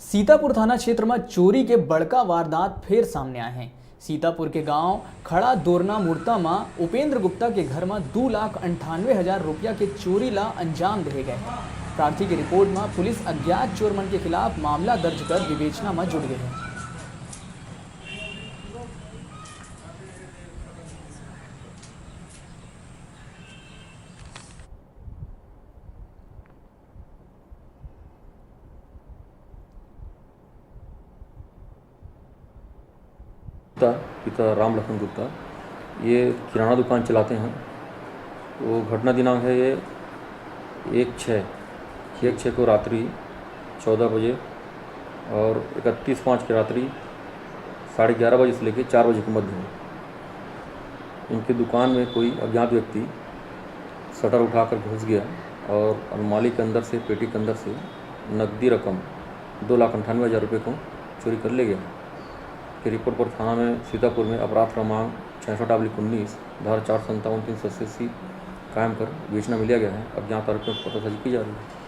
सीतापुर थाना क्षेत्र में चोरी के बड़का वारदात फिर सामने आए हैं। सीतापुर के गांव खड़ा दोरना मुर्ता में उपेंद्र गुप्ता के घर में 2,98,000 रुपया के चोरी ला अंजाम दिए गए। प्रार्थी की रिपोर्ट में पुलिस अज्ञात चोरमन के खिलाफ मामला दर्ज कर विवेचना में जुट गई है। पिता राम लखन गुप्ता ये किराना दुकान चलाते हैं। वो घटना दिनांक है ये 1/6 को रात्रि 14 बजे और 31/5 की रात्रि 11:30 बजे से लेकर 4 बजे के मध्य में इनकी दुकान में कोई अज्ञात व्यक्ति शटर उठाकर घुस गया और अलमारी के अंदर से, पेटी के अंदर से नकदी रकम 2,98,000 रुपये को चोरी कर ले गया। की रिपोर्ट पर थाना में सीतापुर में अपराध क्रमांक 66/19 धारा 457 380 कायम कर विवेचना में लिया गया है। अज्ञात आरोपियों को पतासाजी की जा रही है।